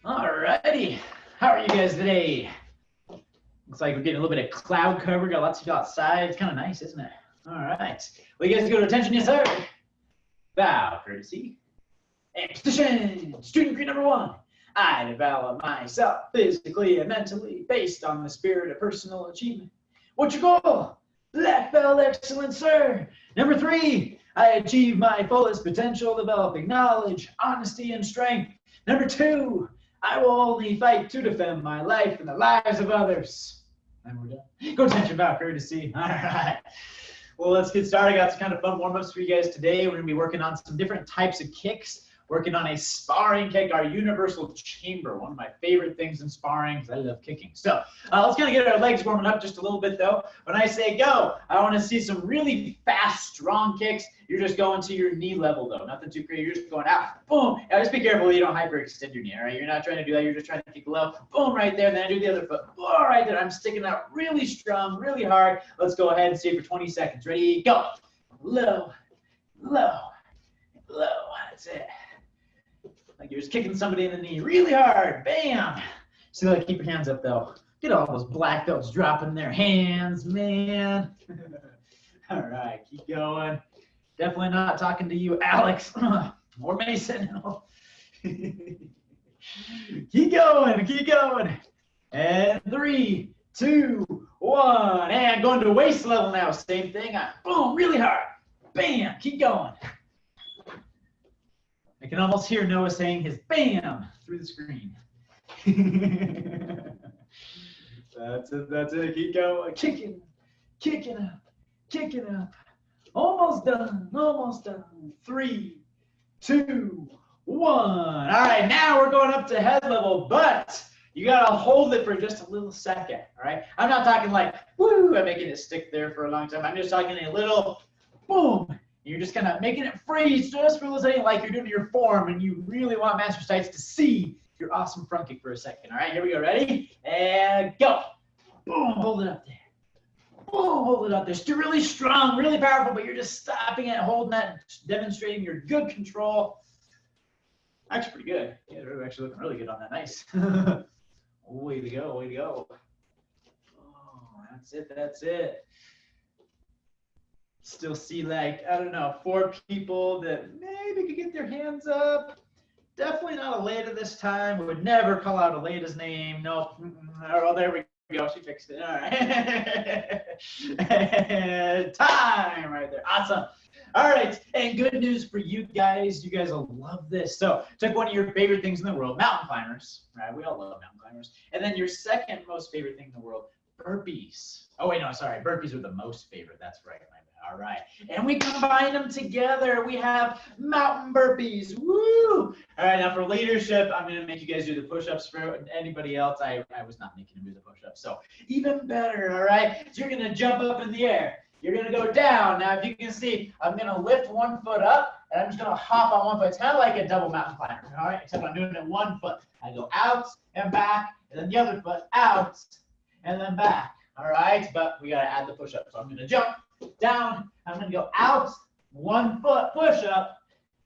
Alrighty, how are you guys today? Looks like we're getting a little bit of cloud cover. Got lots of you outside. It's kind of nice, isn't it? All right. Well, you guys go to attention, yes, sir. Bow, courtesy. And position. Student grade number 1. I develop myself physically and mentally based on the spirit of personal achievement. What's your goal? Black belt excellence, sir. Number 3. I achieve my fullest potential, developing knowledge, honesty, and strength. Number 2. I will only fight to defend my life and the lives of others. And we're done. Go attention, bow, courtesy. All right. Well, let's get started. I got some kind of fun warm-ups for you guys today. We're going to be working on some different types of kicks. Working on a sparring kick, our universal chamber, one of my favorite things in sparring because I love kicking. So let's kind of get our legs warming up just a little bit though. When I say go, I want to see some really fast, strong kicks. You're just going to your knee level though, nothing too crazy. You're just going out, boom. Now just be careful you don't hyperextend your knee, all right? You're not trying to do that. You're just trying to kick low, boom, right there. Then I do the other foot, boom, right there. I'm sticking out really strong, really hard. Let's go ahead and stay for 20 seconds. Ready, go. Low, low, low. That's it. Like you're just kicking somebody in the knee really hard. Bam. So like, keep your hands up though. Get all those black belts dropping their hands, man. All right, keep going. Definitely not talking to you, Alex or Mason. Keep going, keep going. And 3, 2, 1. And going to waist level now. Same thing. Boom, really hard. Bam, keep going. I can almost hear Noah saying his bam through the screen. That's it, keep going. Kicking up. Almost done. 3, 2, 1. All right, now we're going up to head level, but you gotta hold it for just a little second, all right? I'm not talking like, woo, I'm making it stick there for a long time. I'm just talking a little boom. You're just kind of making it freeze just for a second like you're doing your form and you really want Master Sights to see your awesome front kick for a second. All right, here we go. Ready? And go. Boom, hold it up there. Boom, hold it up there. Still really strong, really powerful, but you're just stopping it, holding that, demonstrating your good control. Actually pretty good. Yeah, they're actually looking really good on that. Nice. Way to go, way to go. Oh, that's it. Still see like, I don't know, 4 people that maybe could get their hands up. Definitely not Aleda this time. We would never call out Aleda's name. Nope. Oh, there we go. She fixed it. All right. Time right there. Awesome. All right. And good news for you guys. You guys will love this. So took one of your favorite things in the world, mountain climbers. Right? We all love mountain climbers. And then your second most favorite thing in the world, burpees. Oh, wait, no, sorry. Burpees are the most favorite. That's right. All right, and we combine them together. We have mountain burpees. Woo! All right, now for leadership, I'm going to make you guys do the push-ups. For anybody else, I was not making them do the push-ups, so even better, all right? So you're going to jump up in the air. You're going to go down. Now, if you can see, I'm going to lift one foot up, and I'm just going to hop on one foot. It's kind of like a double mountain climber, all right? Except I'm doing it 1 foot. I go out and back, and then the other foot out, and then back, all right? But we got to add the push-up, so I'm going to jump down, I'm going to go out, 1 foot push up,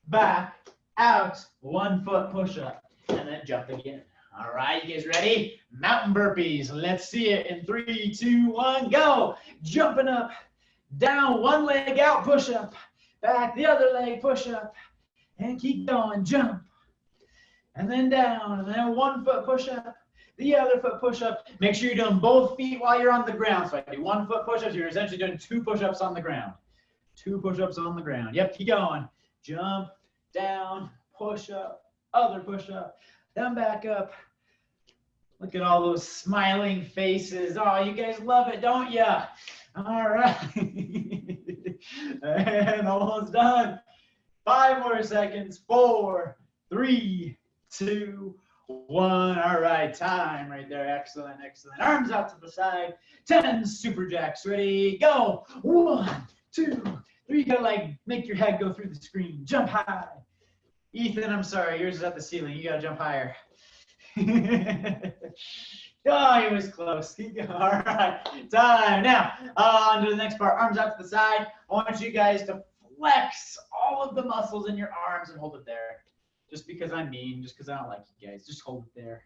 back, out, 1 foot push up, and then jump again. All right, you guys ready? Mountain burpees. Let's see it in 3, 2, 1, go. Jumping up, down, 1 leg out, push up, back, the other leg, push up, and keep going, jump, and then down, and then 1 foot push up. The other foot push-up. Make sure you're doing both feet while you're on the ground. So I do 1 foot push-ups. You're essentially doing 2 push-ups on the ground. 2 push-ups on the ground. Yep, keep going. Jump, down, push-up, other push-up, then back up. Look at all those smiling faces. Oh, you guys love it, don't you? All right. And almost done. 5 more seconds. 4, 3, 2, 1. All right, time right there. Excellent. Arms out to the side. 10 super jacks. Ready, go. 1, 2, 3. You gotta like make your head go through the screen. Jump high. Ethan, I'm sorry, yours is at the ceiling. You gotta jump higher. Oh, he was close. All right, time. Now, on to the next part. Arms out to the side. I want you guys to flex all of the muscles in your arms and hold it there. just because I'm mean, just because I don't like you guys. Just hold it there.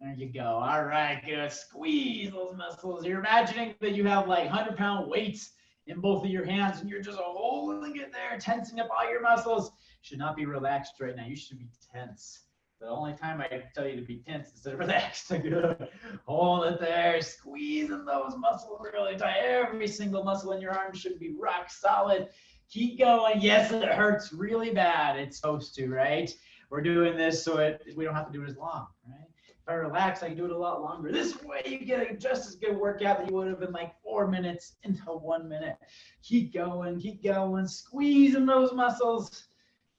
There you go. All right, good. Squeeze those muscles. You're imagining that you have like 100-pound weights in both of your hands and you're just holding it there, tensing up all your muscles. You should not be relaxed right now. You should be tense. The only time I tell you to be tense instead of relaxed. Good. Hold it there. Squeezing those muscles really tight. Every single muscle in your arm should be rock solid. Keep going. Yes, it hurts really bad. It's supposed to, right? We're doing this so we don't have to do it as long, right? If I relax, I can do it a lot longer. This way you get just as good workout that you would have in like 4 minutes into 1 minute. Keep going, squeezing those muscles.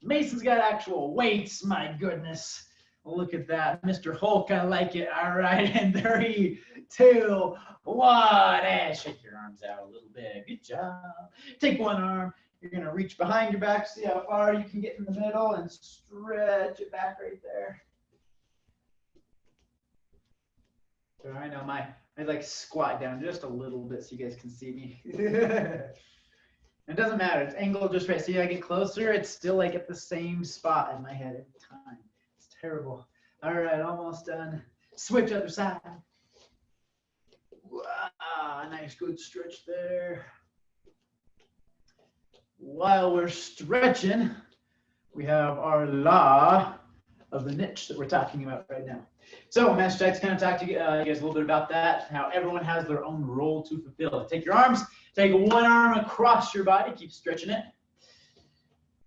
Mason's got actual weights, my goodness. Look at that, Mr. Hulk, I like it. All right, and 3, 2, 1, and shake your arms out a little bit. Good job. Take one arm. You're gonna reach behind your back, see how far you can get in the middle, and stretch it back right there. So I know I like squat down just a little bit so you guys can see me. It doesn't matter. It's angled just right. See, I get closer. It's still like at the same spot in my head every time. It's terrible. All right, almost done. Switch other side. Wow, nice, good stretch there. While we're stretching, we have our law of the niche that we're talking about right now. So Master Jack's kind of talked to you guys a little bit about that, how everyone has their own role to fulfill. Take your arms, take one arm across your body, keep stretching it.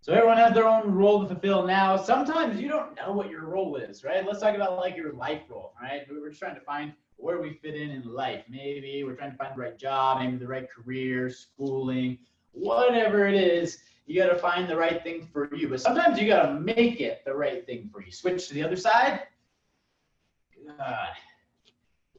So everyone has their own role to fulfill. Now, sometimes you don't know what your role is, right? Let's talk about like your life role, right? We're just trying to find where we fit in life. Maybe we're trying to find the right job, maybe the right career, schooling, whatever it is. You got to find the right thing for you. But sometimes you got to make it the right thing for you. Switch to the other side. Good.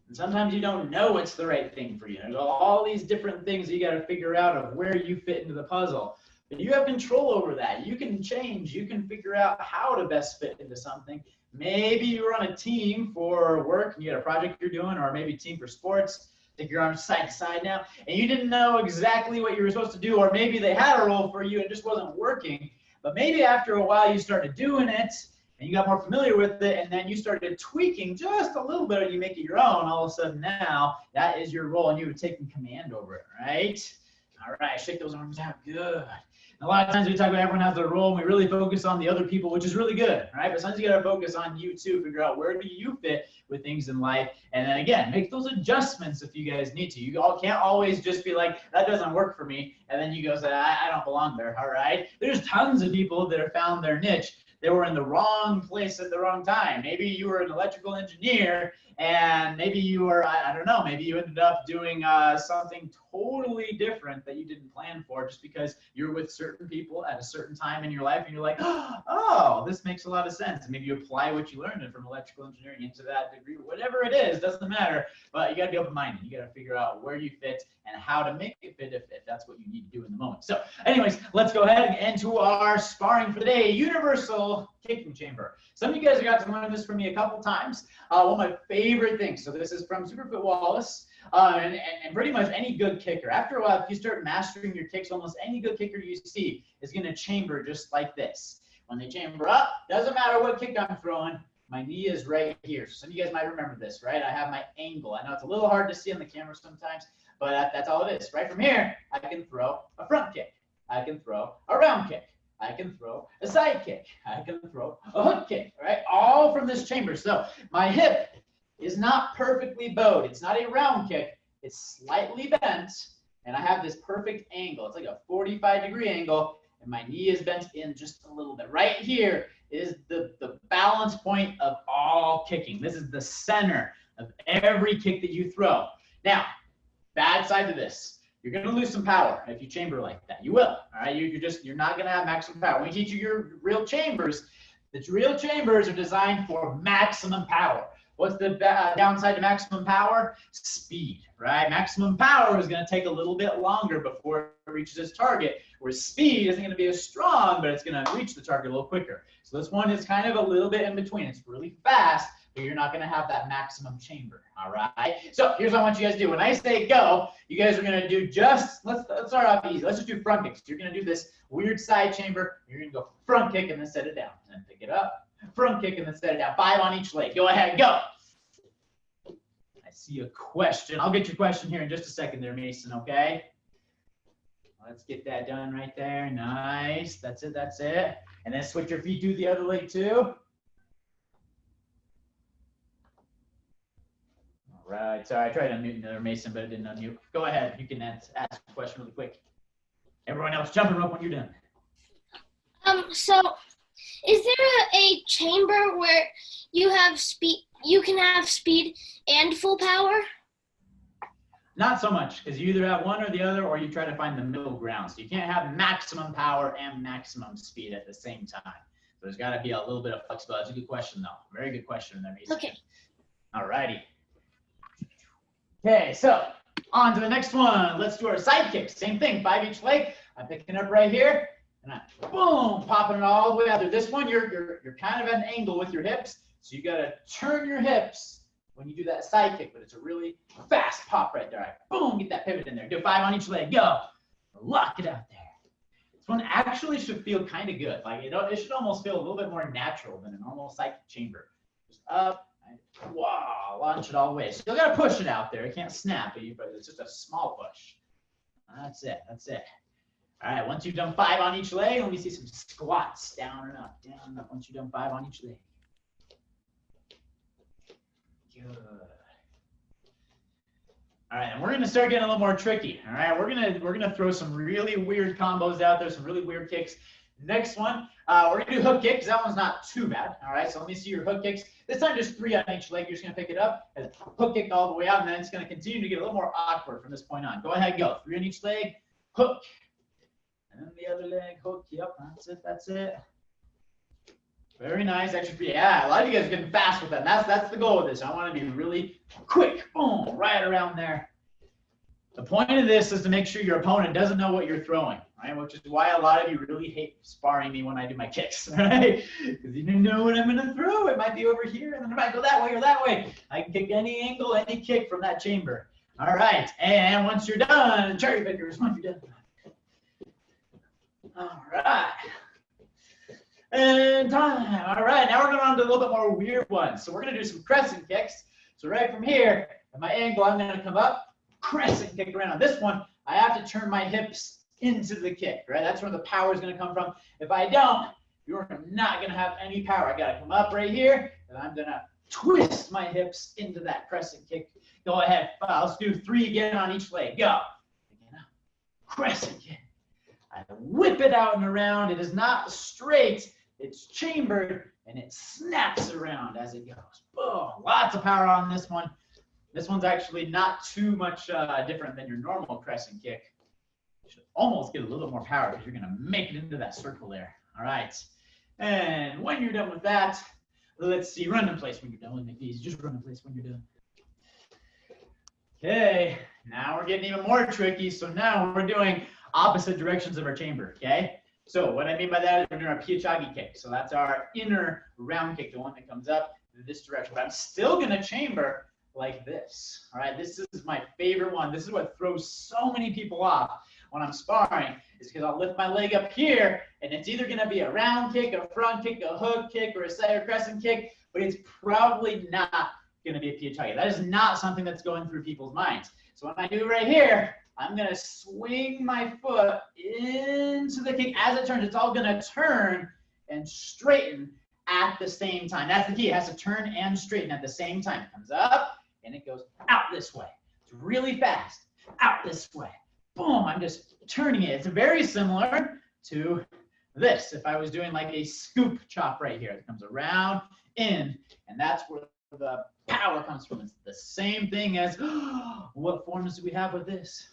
And sometimes you don't know what's the right thing for you. There's all these different things you got to figure out of where you fit into the puzzle. But you have control over that. You can change. You can figure out how to best fit into something. Maybe you're on a team for work and you got a project you're doing, or maybe a team for sports. Take your arms side to side now. And you didn't know exactly what you were supposed to do, or maybe they had a role for you and it just wasn't working. But maybe after a while you started doing it and you got more familiar with it, and then you started tweaking just a little bit and you make it your own. All of a sudden now that is your role and you've taken command over it, right? All right, shake those arms out. Good. And a lot of times we talk about everyone has their role and we really focus on the other people, which is really good, right? But sometimes you got to focus on you too, figure out where do you fit with things in life. And then again, make those adjustments if you guys need to. You all can't always just be like, that doesn't work for me. And then you go say, I don't belong there, all right? There's tons of people that have found their niche. They were in the wrong place at the wrong time. Maybe you were an electrical engineer and maybe you were, I don't know, maybe you ended up doing something totally different that you didn't plan for just because you're with certain people at a certain time in your life and you're like, oh, this makes a lot of sense. And maybe you apply what you learned from electrical engineering into that degree, whatever it is, doesn't matter. But you got to be open-minded. You got to figure out where you fit and how to make it fit if that's what you need to do in the moment. So anyways, let's go ahead and into our sparring for the day, universal kicking chamber. Some of you guys have got to learn this from me a couple times. One of my favorite things. So this is from Superfit Wallace, and pretty much any good kicker. After a while, if you start mastering your kicks, almost any good kicker you see is going to chamber just like this. When they chamber up, doesn't matter what kick I'm throwing, my knee is right here. So some of you guys might remember this, right? I have my angle. I know it's a little hard to see on the camera sometimes, but that's all it is. Right from here, I can throw a front kick. I can throw a round kick. I can throw a side kick. I can throw a hook kick, right? All from this chamber. So my hip is not perfectly bowed. It's not a round kick. It's slightly bent, and I have this perfect angle. It's like a 45-degree angle, and my knee is bent in just a little bit. Right here is the balance point of all kicking. This is the center of every kick that you throw. Now, bad side to this. You're going to lose some power if you chamber like that. You will, all right? You're not going to have maximum power. When we teach you your real chambers, the real chambers are designed for maximum power. What's the downside to maximum power? Speed, right? Maximum power is going to take a little bit longer before it reaches its target, whereas speed isn't going to be as strong, but it's going to reach the target a little quicker. So this one is kind of a little bit in between. It's really fast, but you're not gonna have that maximum chamber, all right? So here's what I want you guys to do. When I say go, you guys are gonna do just, let's start off easy. Let's just do front kicks. You're gonna do this weird side chamber. You're gonna go front kick and then set it down, and then pick it up. Front kick and then set it down. 5 on each leg. Go ahead, go. I see a question. I'll get your question here in just a second there, Mason, okay? Let's get that done right there. Nice. That's it. That's it. And then switch your feet to the other leg too. All right. Sorry, I tried to unmute another Mason, but it didn't unmute. Go ahead. You can ask a question really quick. Everyone else, jump and rope when you're done. So is there a chamber where you have speed? You can have speed and full power? Not so much, because you either have one or the other, or you try to find the middle ground. So you can't have maximum power and maximum speed at the same time. So there's got to be a little bit of flexibility. That's a good question, though. Very good question there, Mason. Okay. All righty. Okay, so on to the next one. Let's do our side kicks. Same thing, 5 each leg. I'm picking up right here, and I'm boom, popping it all the way out there. This one, you're kind of at an angle with your hips, so you got to turn your hips when you do that side kick, but it's a really fast pop right there. All right, boom, get that pivot in there. Do 5 on each leg, go. Lock it out there. This one actually should feel kind of good. Like it should almost feel a little bit more natural than a normal side kick chamber. Just up, and wow, launch it all the way. Still got to push it out there. It can't snap, but it's just a small push. That's it, that's it. All right, once you've done 5 on each leg, let me see some squats. Down and up, down and up. Once you've done 5 on each leg. Good. All right, and we're gonna start getting a little more tricky. All right, we're gonna throw some really weird combos out there, some really weird kicks. Next one, we're gonna do hook kicks. That one's not too bad. All right, so let me see your hook kicks. This time just 3 on each leg. You're just gonna pick it up and hook kick all the way out, and then it's gonna continue to get a little more awkward from this point on. Go ahead, go. 3 on each leg, hook, and then the other leg, hook. Yep, that's it. That's it. Very nice. Actually, yeah, a lot of you guys are getting fast with that. That's the goal of this. I want to be really quick. Boom, right around there. The point of this is to make sure your opponent doesn't know what you're throwing, right? Which is why a lot of you really hate sparring me when I do my kicks, right? Because you don't know what I'm going to throw. It might be over here, and then it might go that way or that way. I can kick any angle, any kick from that chamber. All right, and once you're done, cherry pickers, once you're done. All right. And time. All right, now we're going on to a little bit more weird ones. So we're going to do some crescent kicks. So right from here, at my angle, I'm going to come up, crescent kick around. On this one, I have to turn my hips into the kick, right? That's where the power is going to come from. If I don't, you're not going to have any power. I got to come up right here, and I'm going to twist my hips into that crescent kick. Go ahead. Let's do 3 again on each leg. Go. Again up. Crescent kick. I whip it out and around. It is not straight. It's chambered, and it snaps around as it goes. Boom. Lots of power on this one. This one's actually not too much different than your normal crescent kick. You should almost get a little bit more power because you're going to make it into that circle there. All right. And when you're done with that, let's see. Run in place when you're done. We'll make it easy. Just run in place when you're done. Okay. Now we're getting even more tricky. So now we're doing opposite directions of our chamber. Okay. So what I mean by that is we're doing our Piachagi kick. So that's our inner round kick, the one that comes up in this direction. But I'm still going to chamber like this. All right, this is my favorite one. This is what throws so many people off when I'm sparring, is because I'll lift my leg up here, and it's either going to be a round kick, a front kick, a hook kick, or a side or crescent kick, but it's probably not going to be a Piachagi. That is not something that's going through people's minds. So when I do right here, I'm going to swing my foot into the kick. As it turns, it's all going to turn and straighten at the same time. That's the key. It has to turn and straighten at the same time. It comes up, and it goes out this way. It's really fast. Out this way. Boom. I'm just turning it. It's very similar to this. If I was doing like a scoop chop right here. It comes around, in, and that's where the power comes from. It's the same thing as, what forms do we have with this?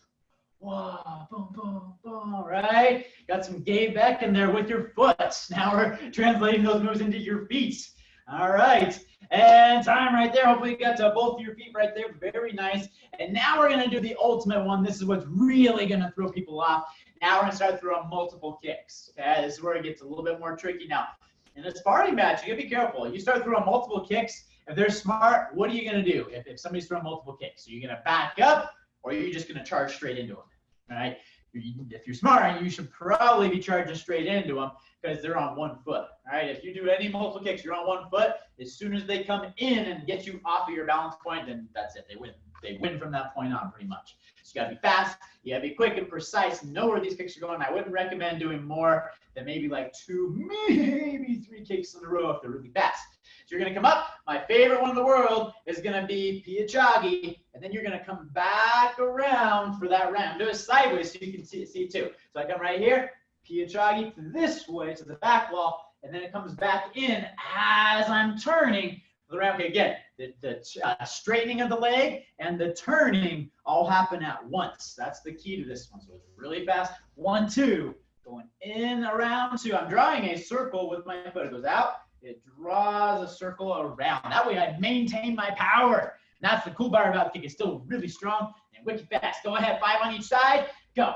Whoa, boom, boom, boom, right? Got some gay back in there with your foot. Now we're translating those moves into your feet. All right, and time right there. Hopefully you got to both of your feet right there. Very nice. And now we're gonna do the ultimate one. This is what's really gonna throw people off. Now we're gonna start throwing multiple kicks. Okay, this is where it gets a little bit more tricky now. In a sparring match, you gotta be careful. You start throwing multiple kicks, If they're smart, what are you going to do if somebody's throwing multiple kicks? Are you going to back up, or are you just going to charge straight into them? Right? If you're smart, you should probably be charging straight into them because they're on one foot. All right? If you do any multiple kicks, you're on one foot. As soon as they come in and get you off of your balance point, then that's it. They win. They win from that point on pretty much. So you got to be fast. You got to be quick and precise. Know where these kicks are going. I wouldn't recommend doing more than maybe like 2, maybe 3 kicks in a row if they're really fast. So you're going to come up. My favorite one in the world is going to be Piachagi. And then you're going to come back around for that round. Do it sideways so you can see it too. So I come right here, Piachagi this way to the back wall, and then it comes back in as I'm turning for the round. Okay, again, the straightening of the leg and the turning all happen at once. That's the key to this one. So it's really fast. 1, 2, going in, around 2. I'm drawing a circle with my foot. It goes out. It draws a circle around. That way I maintain my power. And that's the cool part about the kick. It's still really strong and wicked fast. Go ahead, 5 on each side. Go.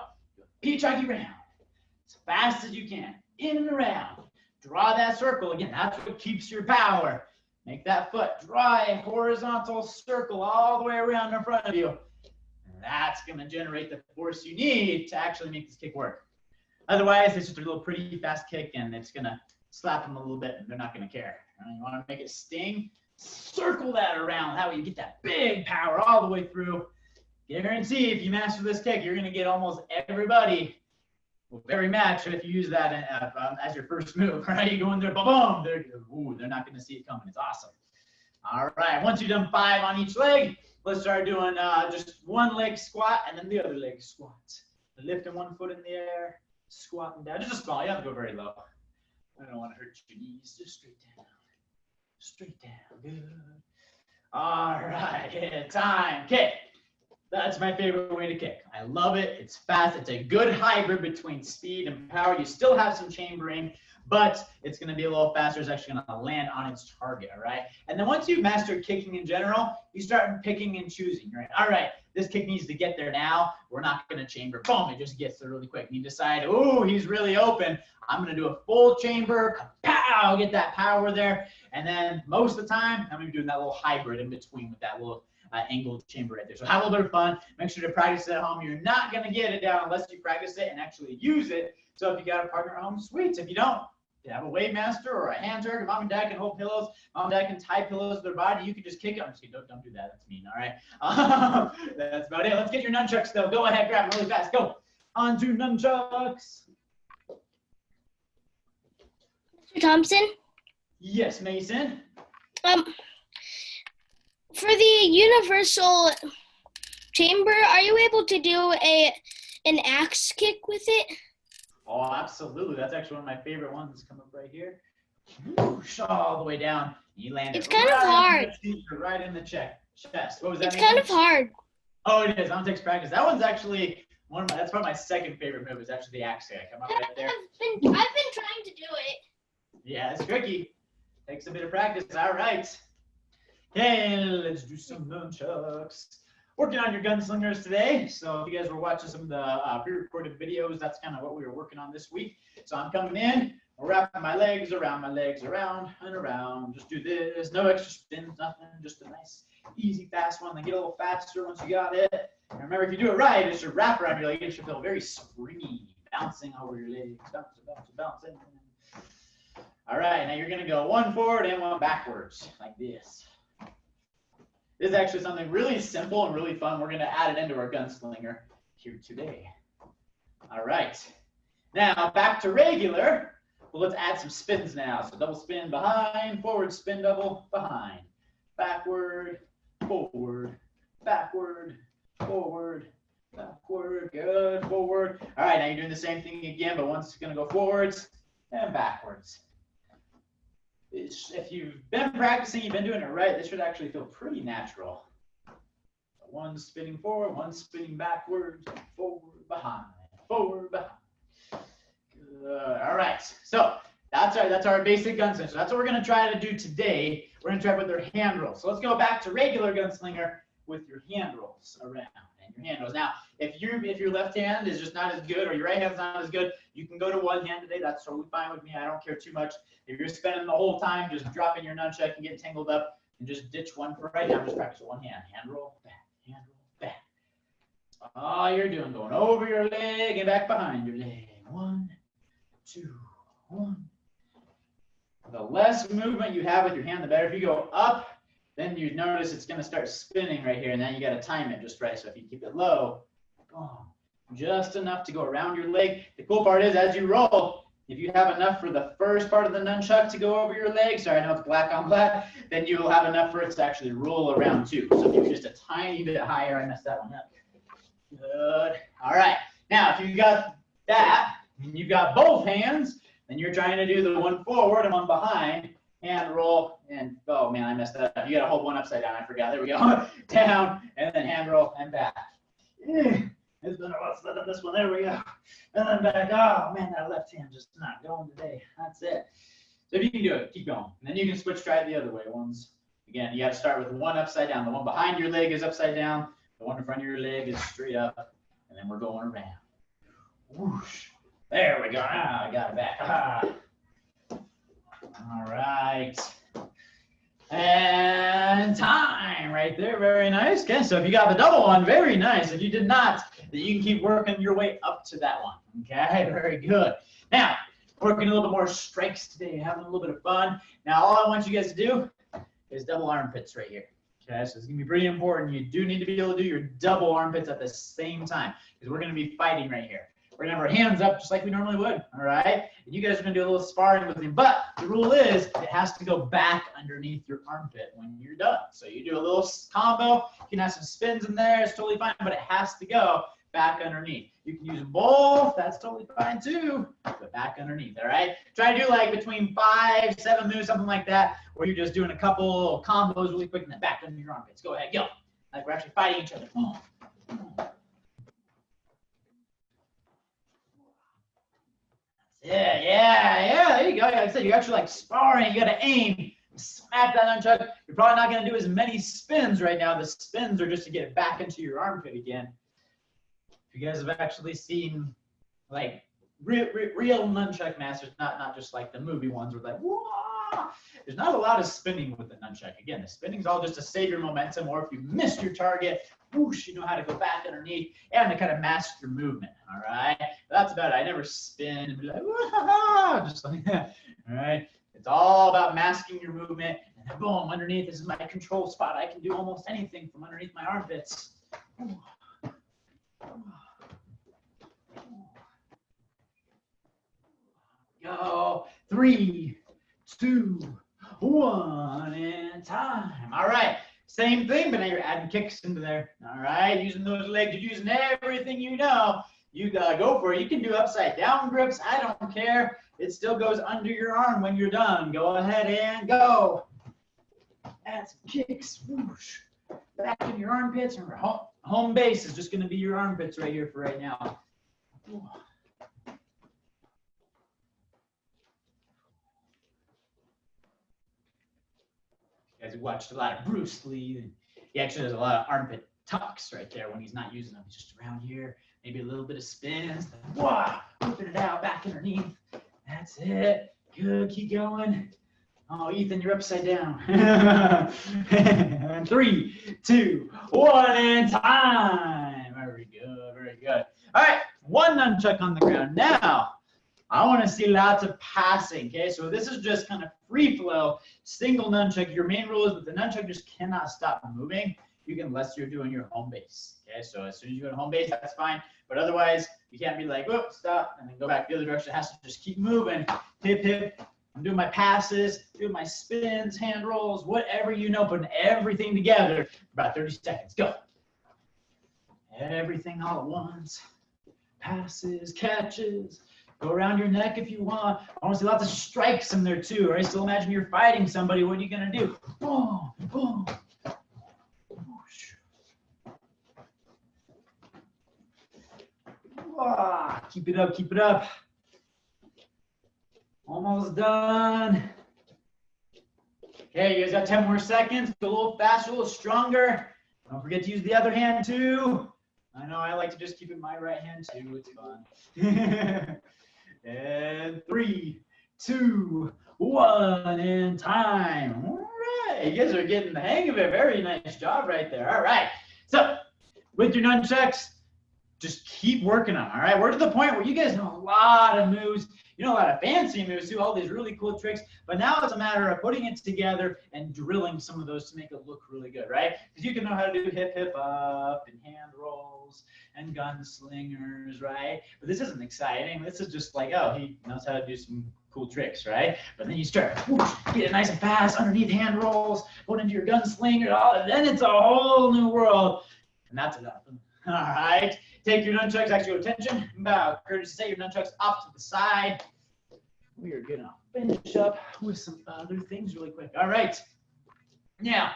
Piachagi round. As fast as you can. In and around. Draw that circle. Again, that's what keeps your power. Make that foot. Draw a horizontal circle all the way around in front of you. And that's going to generate the force you need to actually make this kick work. Otherwise, it's just a little pretty fast kick, and it's going to slap them a little bit, and they're not going to care. You want to make it sting? Circle that around. That way you get that big power all the way through. Guarantee if you master this kick, you're going to get almost everybody, every match if you use that as your first move. Right? You go in there, boom, they're not going to see it coming. It's awesome. All right. Once you've done 5 on each leg, let's start doing just one leg squat and then the other leg squat. Lifting one foot in the air, squatting down. Just small. You don't have to go very low. I don't want to hurt your knees. Just straight down. Straight down. Good. All right. Yeah, time. Kick. That's my favorite way to kick. I love it. It's fast. It's a good hybrid between speed and power. You still have some chambering, but it's going to be a little faster. It's actually going to land on its target, all right? And then once you've mastered kicking in general, you start picking and choosing, right? All right, this kick needs to get there now. We're not going to chamber. Boom, it just gets there really quick. And you decide, oh, he's really open. I'm going to do a full chamber. Pow, get that power there. And then most of the time, I'm going to be doing that little hybrid in between with that little angled chamber right there. So have a little bit of fun. Make sure to practice it at home. You're not going to get it down unless you practice it and actually use it. So if you got a partner at home, sweet. If you don't, you have a wave master or a hand turn. Mom and dad can hold pillows. Mom and dad can tie pillows to their body. You can just kick it. I'm just kidding. Don't do that. That's mean. All right. That's about it. Let's get your nunchucks though. Go ahead, grab them really fast. Go. On to nunchucks. Mr. Thompson? Yes, Mason. For the universal chamber, are you able to do an axe kick with it? Oh, absolutely. That's actually one of my favorite ones. Come up right here. Whoosh, all the way down. You land it. It's kind of hard. Right in the chest. What was that? It's kind of hard. Oh, it is. It takes practice. That one's actually that's probably my second favorite move. Is actually the axe kick. Come up right there. I've been trying to do it. Yeah, it's tricky. Takes a bit of practice. All right. Okay, let's do some nunchucks. Working on your gunslingers today. So if you guys were watching some of the pre-recorded videos, that's kind of what we were working on this week. So I'm coming in, wrapping my legs, around and around. Just do this. No extra spins, nothing. Just a nice, easy, fast one. Then get a little faster once you got it. And remember, if you do it right, it should wrap around your leg. It should feel very springy, bouncing over your legs, bouncing. All right, now you're going to go one forward and one backwards, like this. This is actually something really simple and really fun. We're going to add it into our gunslinger here today. All right. Now, back to regular. Well, let's add some spins now. So double spin behind, forward spin double, behind. Backward, forward, backward, forward, backward. Good, forward. All right, now you're doing the same thing again, but one's going to go forwards and backwards. If you've been practicing, you've been doing it right, this should actually feel pretty natural. One spinning forward, one spinning backwards, forward, behind, forward, behind. Good. All right, so that's our basic gunslinger. So that's what we're going to try to do today. We're going to try with our hand rolls. So let's go back to regular gunslinger with your hand rolls around. Your hand rolls. Now, if your left hand is just not as good or your right hand's not as good, you can go to one hand today. That's totally fine with me. I don't care too much. If you're spending the whole time just dropping your nunchuck and getting tangled up, And just ditch one for right now. Just practice one hand. Hand roll, hand roll, back. All you're doing, going over your leg and back behind your leg. 1, 2, 1. The less movement you have with your hand, the better. If you go up, then you notice it's going to start spinning right here, and then you got to time it just right. So if you keep it low, boom, just enough to go around your leg. The cool part is, as you roll, if you have enough for the first part of the nunchuck to go over your leg, sorry, I know it's black on black, then you will have enough for it to actually roll around too. So if you're just a tiny bit higher, I messed that one up. Good. All right. Now, if you got that, and you've got both hands, then you're trying to do the one forward and one behind. Hand roll, and oh man, I messed that up. You got to hold one upside down. I forgot. There we go. Down, and then hand roll and back. It's been a while since I've done this one. There we go. And then back. Oh man, that left hand just not going today. That's it. So if you can do it, keep going. And then you can switch, try it the other way. Again, you got to start with one upside down. The one behind your leg is upside down. The one in front of your leg is straight up. And then we're going around. Whoosh. There we go. Ah, I got it back. Ah. All right. And time right there. Very nice. Okay, so if you got the double one, very nice. If you did not, then you can keep working your way up to that one. Okay, very good. Now, working a little bit more strikes today, having a little bit of fun. Now, all I want you guys to do is double armpits right here. Okay, so it's going to be pretty important. You do need to be able to do your double armpits at the same time because we're going to be fighting right here. We're going to have our hands up just like we normally would, all right? And you guys are going to do a little sparring with me. But the rule is it has to go back underneath your armpit when you're done. So you do a little combo. You can have some spins in there. It's totally fine, but it has to go back underneath. You can use both. That's totally fine too, but back underneath, all right? Try to do like between 5, 7 moves, something like that, where you're just doing a couple combos really quick and then back under your armpits. Go ahead, go. Like we're actually fighting each other. Yeah, there you go. Like I said, you're actually like sparring. You got to aim, smack that nunchuck. You're probably not going to do as many spins right now. The spins are just to get it back into your armpit again. If you guys have actually seen like real nunchuck masters, not just like the movie ones where like, whoa, there's not a lot of spinning with the nunchuck. Again, the spinning's all just to save your momentum, or if you missed your target, whoosh, you know how to go back underneath and to kind of mask your movement. All right, that's about it. I never spin and be like, whoa, just like that. All right, it's all about masking your movement. And then boom, underneath, this is my control spot. I can do almost anything from underneath my armpits. Go. 3, 2, 1, and time. All right. Same thing, but now you're adding kicks into there. All right. Using those legs, you're using everything you know. You gotta go for it. You can do upside down grips. I don't care. It still goes under your arm when you're done. Go ahead and go. Add some kicks. Whoosh. Back in your armpits. And home base is just gonna be your armpits right here for right now. Ooh. Guys who watched a lot of Bruce Lee, and he actually does a lot of armpit tucks right there when he's not using them. He's just around here, maybe a little bit of spins. Wow, whipping it out back underneath. That's it. Good, keep going. Oh, Ethan, you're upside down. And 3, 2, 1, and time. Very good, very good. All right, one nunchuck on the ground. Now, I want to see lots of passing, okay? So this is just kind of free flow, single nunchuck. Your main rule is that the nunchuck just cannot stop moving. You can, unless you're doing your home base, okay? So as soon as you go to home base, that's fine. But otherwise, you can't be like, whoop, stop, and then go back the other direction. It has to just keep moving. Hip, hip. I'm doing my passes, doing my spins, hand rolls, whatever you know, putting everything together for about 30 seconds. Go. Everything all at once. Passes, catches. Go around your neck if you want. I want to see lots of strikes in there too, right? So imagine you're fighting somebody. What are you going to do? Boom, boom. Keep it up, keep it up. Almost done. Okay, you guys got 10 more seconds. Go a little faster, a little stronger. Don't forget to use the other hand too. I know I like to just keep it in my right hand too. It's fun. And 3, 2, 1, and time. All right. You guys are getting the hang of it. Very nice job right there. All right. So with your nunchucks, just keep working on. All right. We're to the point where you guys know a lot of moves. You know a lot of fancy moves, do all these really cool tricks. But now it's a matter of putting it together and drilling some of those to make it look really good, right? Because you can know how to do hip, hip up and hand rolls and gunslingers, right? But this isn't exciting. This is just like, oh, he knows how to do some cool tricks, right? But then you start get it nice and fast underneath hand rolls, going into your gunslinger, and then it's a whole new world. And that's enough. All right. Take your nunchucks, actual attention. Bow. Courtesy, set your nunchucks off to the side. We are going to finish up with some other things really quick. All right. Now,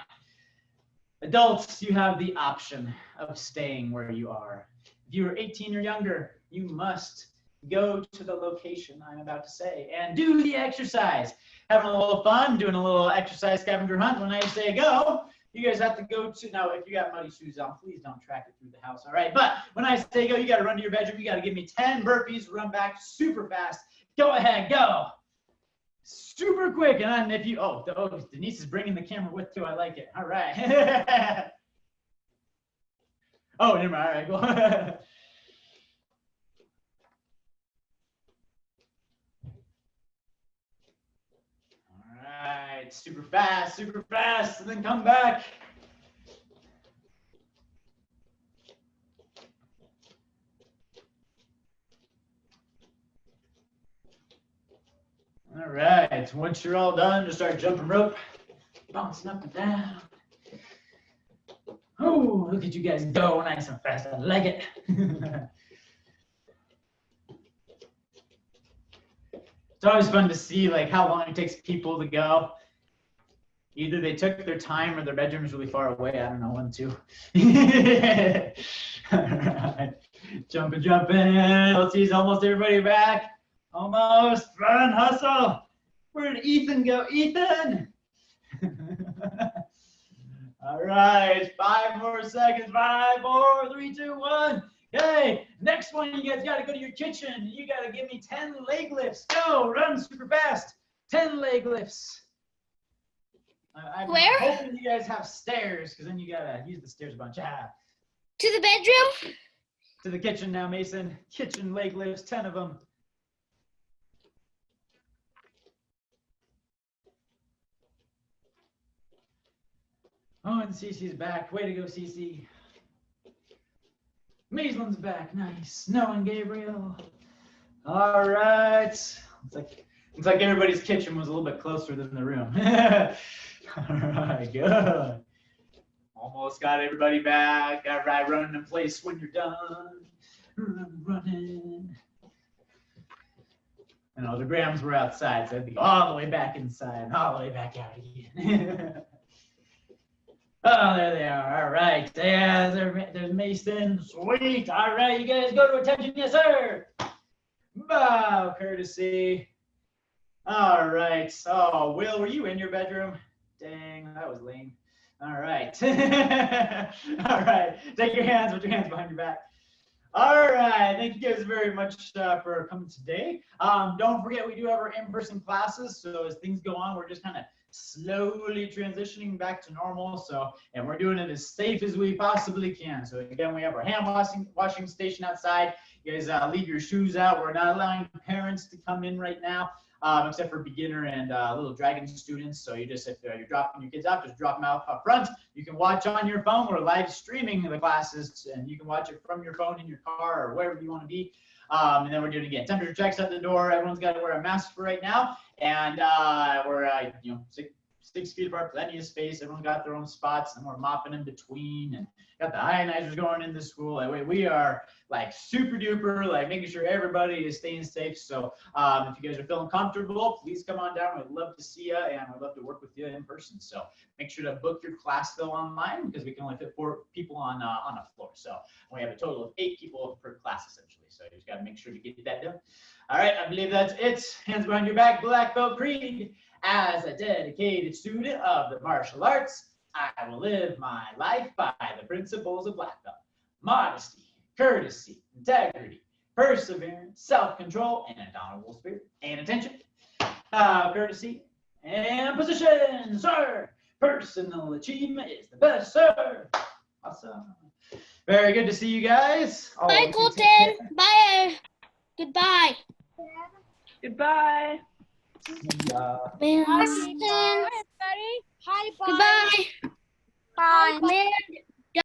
adults, you have the option of staying where you are. If you are 18 or younger, you must go to the location I'm about to say and do the exercise. Having a little fun, doing a little exercise scavenger hunt. When I say go, you guys have to go to, now if you got muddy shoes on, please don't track it through the house, all right? But when I say go, you got to run to your bedroom. You got to give me 10 burpees, run back super fast. Go ahead, go. Super quick. And if you, Denise is bringing the camera with too. I like it. All right. Oh, never mind. All right, go. Alright, super fast, and then come back. Alright, once you're all done, just start jumping rope, bouncing up and down. Oh, look at you guys go nice and fast. I like it. It's always fun to see like how long it takes people to go. Either they took their time or their bedroom's really far away. I don't know, one, two. All right. Jumping. Let's see, almost everybody back. Almost. Run, hustle. Where did Ethan go? Ethan! All right, 5 more seconds. 5, 4, 3, 2, 1. Okay, next one, you guys got to go to your kitchen. You got to give me 10 leg lifts. Go, run super fast. 10 leg lifts. I'm hoping you guys have stairs, because then you got to use the stairs a bunch. To the bedroom? To the kitchen now, Mason. Kitchen leg lifts, 10 of them. Oh, and Cece's back. Way to go, Cece. Maislin's back. Nice. Noah and Gabriel. All right. Looks like everybody's kitchen was a little bit closer than the room. All right, good. Almost got everybody back. All right, running in place when you're done. Running. And all the grams were outside, so I'd be all the way back inside and all the way back out again. Oh, there they are. All right. Yeah, there's Mason. Sweet. All right, you guys go to attention. Yes, sir. Bow, courtesy. All right. Oh, Will, were you in your bedroom? Dang, that was lame. All right. All right. Take your hands, put your hands behind your back. All right. Thank you guys very much for coming today. Don't forget, we do have our in-person classes. So as things go on, we're just kind of slowly transitioning back to normal. So, and we're doing it as safe as we possibly can. So again, we have our hand washing station outside. You guys leave your shoes out. We're not allowing parents to come in right now, except for beginner and little dragon students. So you just, if you're dropping your kids out, just drop them out up front. You can watch on your phone. We're live streaming the classes, and you can watch it from your phone in your car or wherever you want to be. And then we're doing again temperature checks at the door. Everyone's got to wear a mask for right now, and we're 6 feet apart, plenty of space. Everyone got their own spots, and we're mopping in between, and got the ionizers going into school. Like, we are like super duper, like making sure everybody is staying safe. So if you guys are feeling comfortable, please come on down. We'd love to see you, and we'd love to work with you in person. So make sure to book your class though online, because we can only fit 4 people on a floor. So we have a total of 8 people per class essentially. So you just got to make sure to get that done. All right, I believe that's it. Hands behind your back, black belt creed. As a dedicated student of the martial arts, I will live my life by the principles of black belt: modesty, courtesy, integrity, perseverance, self-control, and an honorable spirit. And attention, courtesy, and position, sir. Personal achievement is the best, sir. Awesome. Very good to see you guys. Bye, Colton. Bye. Goodbye. Goodbye. Man. Hi, everybody. Hi, bye. Goodbye. Bye. Man.